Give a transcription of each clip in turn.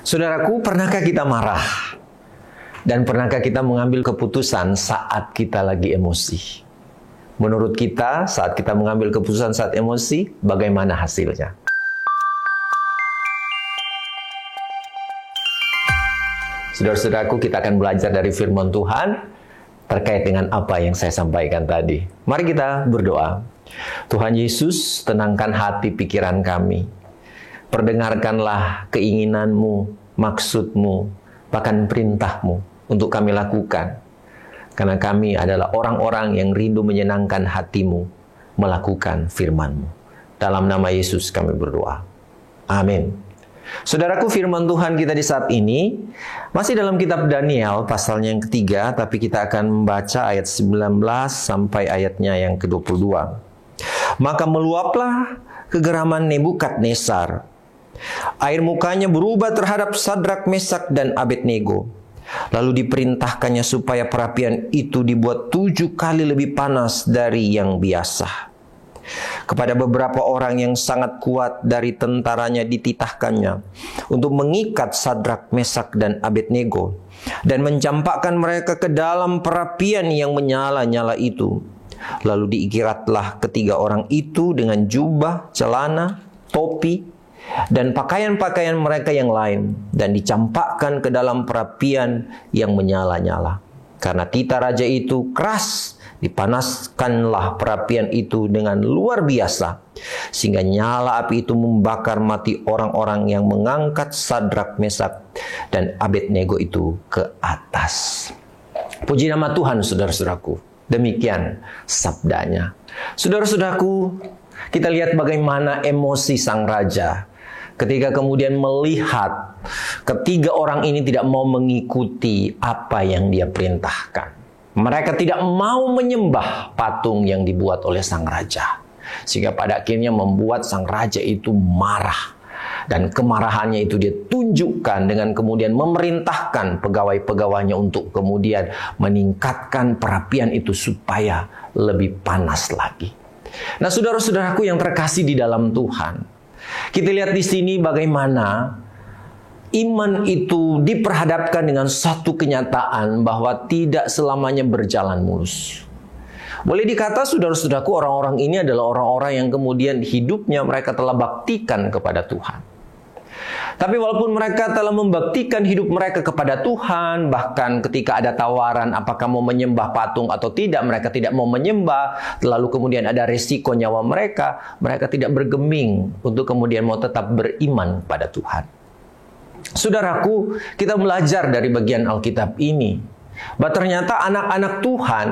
Saudaraku, pernahkah kita marah? Dan pernahkah kita mengambil keputusan saat kita lagi emosi? Menurut kita, saat kita mengambil keputusan saat emosi, bagaimana hasilnya? Saudara-saudaraku, kita akan belajar dari firman Tuhan terkait dengan apa yang saya sampaikan tadi. Mari kita berdoa. Tuhan Yesus, tenangkan hati pikiran kami. Perdengarkanlah keinginanmu, maksudmu, bahkan perintahmu untuk kami lakukan. Karena kami adalah orang-orang yang rindu menyenangkan hatimu, melakukan firman-Mu. Dalam nama Yesus kami berdoa. Amin. Saudaraku, firman Tuhan kita di saat ini masih dalam kitab Daniel, pasalnya yang ketiga, tapi kita akan membaca ayat 19 sampai ayatnya yang ke-22. Maka meluaplah kegeraman Nebukadnezar. Air mukanya berubah terhadap Sadrak, Mesak, dan Abednego. Lalu diperintahkannya supaya perapian itu dibuat 7 kali lebih panas dari yang biasa. Kepada beberapa orang yang sangat kuat dari tentaranya dititahkannya untuk mengikat Sadrak, Mesak, dan Abednego dan mencampakkan mereka ke dalam perapian yang menyala-nyala itu. Lalu diikiratlah ketiga orang itu dengan jubah, celana, topi, dan pakaian-pakaian mereka yang lain, dan dicampakkan ke dalam perapian yang menyala-nyala. Karena titah raja itu keras, dipanaskanlah perapian itu dengan luar biasa, sehingga nyala api itu membakar mati orang-orang yang mengangkat Sadrak, Mesak, dan Abednego itu ke atas. Puji nama Tuhan, saudara-saudaraku. Demikian sabdanya. Saudara-saudaraku, kita lihat bagaimana emosi sang raja ketika kemudian melihat ketiga orang ini tidak mau mengikuti apa yang dia perintahkan. Mereka tidak mau menyembah patung yang dibuat oleh sang raja. Sehingga pada akhirnya membuat sang raja itu marah. Dan kemarahannya itu dia tunjukkan dengan kemudian memerintahkan pegawai-pegawainya untuk kemudian meningkatkan perapian itu supaya lebih panas lagi. Nah, saudara-saudaraku yang terkasih di dalam Tuhan, kita lihat di sini bagaimana iman itu diperhadapkan dengan satu kenyataan bahwa tidak selamanya berjalan mulus. Boleh dikata, saudara-saudaraku, orang-orang ini adalah orang-orang yang kemudian hidupnya mereka telah baktikan kepada Tuhan. Tapi walaupun mereka telah membaktikan hidup mereka kepada Tuhan, bahkan ketika ada tawaran apakah mau menyembah patung atau tidak, mereka tidak mau menyembah, lalu kemudian ada resiko nyawa mereka, mereka tidak bergeming untuk kemudian mau tetap beriman pada Tuhan. Saudaraku, kita belajar dari bagian Alkitab ini bahwa ternyata anak-anak Tuhan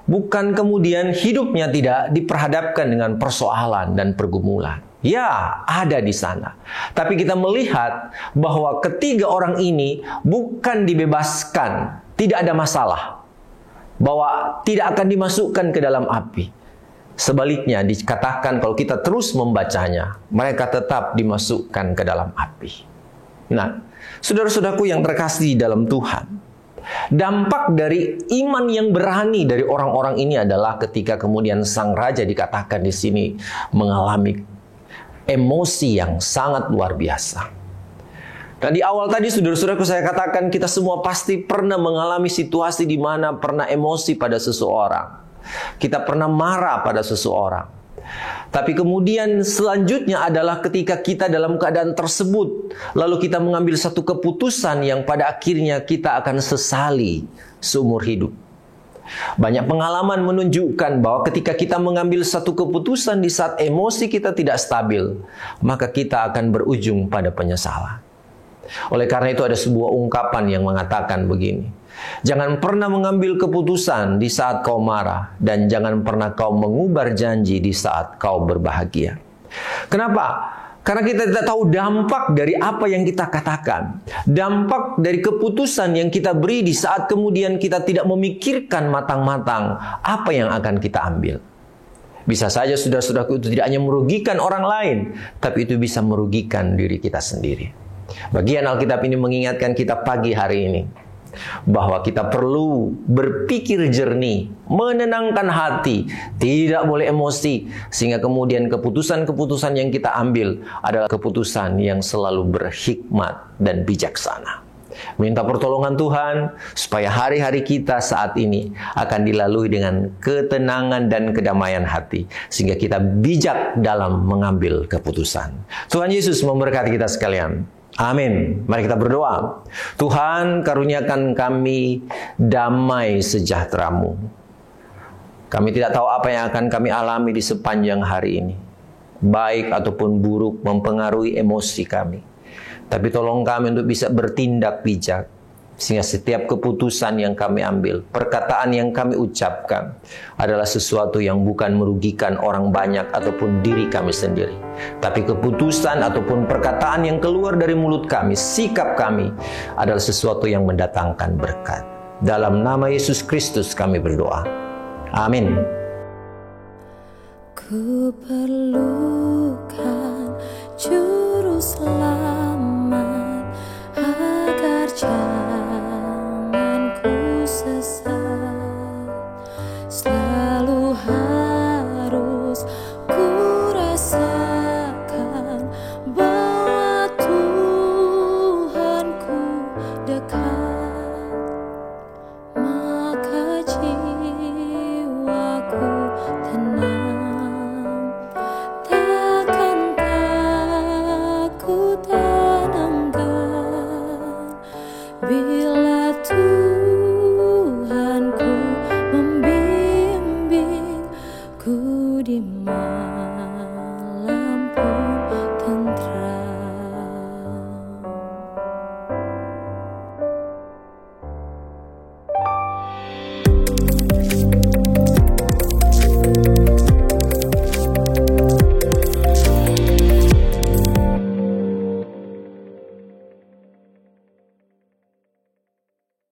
bukan kemudian hidupnya tidak diperhadapkan dengan persoalan dan pergumulan. Ya, ada di sana. Tapi kita melihat bahwa ketiga orang ini bukan dibebaskan, tidak ada masalah, bahwa tidak akan dimasukkan ke dalam api. Sebaliknya dikatakan kalau kita terus membacanya, mereka tetap dimasukkan ke dalam api. Nah, saudara-saudaraku yang terkasih dalam Tuhan, dampak dari iman yang berani dari orang-orang ini adalah ketika kemudian sang raja dikatakan di sini mengalami emosi yang sangat luar biasa. Dan di awal tadi, saudara-saudaraku, saya katakan kita semua pasti pernah mengalami situasi di mana pernah emosi pada seseorang. Kita pernah marah pada seseorang. Tapi kemudian selanjutnya adalah ketika kita dalam keadaan tersebut, lalu kita mengambil satu keputusan yang pada akhirnya kita akan sesali seumur hidup. Banyak pengalaman menunjukkan bahwa ketika kita mengambil satu keputusan di saat emosi kita tidak stabil, maka kita akan berujung pada penyesalan. Oleh karena itu ada sebuah ungkapan yang mengatakan begini: jangan pernah mengambil keputusan di saat kau marah, dan jangan pernah kau mengubar janji di saat kau berbahagia. Kenapa? Karena kita tidak tahu dampak dari apa yang kita katakan. Dampak dari keputusan yang kita beri di saat kemudian kita tidak memikirkan matang-matang apa yang akan kita ambil. Bisa saja saudara-saudaraku itu tidak hanya merugikan orang lain, tapi itu bisa merugikan diri kita sendiri. Bagian Alkitab ini mengingatkan kita pagi hari ini. bahwa kita perlu berpikir jernih, menenangkan hati, tidak boleh emosi, sehingga kemudian keputusan-keputusan yang kita ambil adalah keputusan yang selalu berhikmat dan bijaksana. Minta pertolongan Tuhan supaya hari-hari kita saat ini akan dilalui dengan ketenangan dan kedamaian hati, sehingga kita bijak dalam mengambil keputusan. Tuhan Yesus memberkati kita sekalian. Amin. Mari kita berdoa. Tuhan, karuniakan kami damai sejahtera-Mu. Kami tidak tahu apa yang akan kami alami di sepanjang hari ini, baik ataupun buruk, mempengaruhi emosi kami. Tapi tolong kami untuk bisa bertindak bijak, sehingga setiap keputusan yang kami ambil, perkataan yang kami ucapkan adalah sesuatu yang bukan merugikan orang banyak ataupun diri kami sendiri. Tapi keputusan ataupun perkataan yang keluar dari mulut kami, sikap kami adalah sesuatu yang mendatangkan berkat. Dalam nama Yesus Kristus kami berdoa. Amin. Ku perlukan juru selamat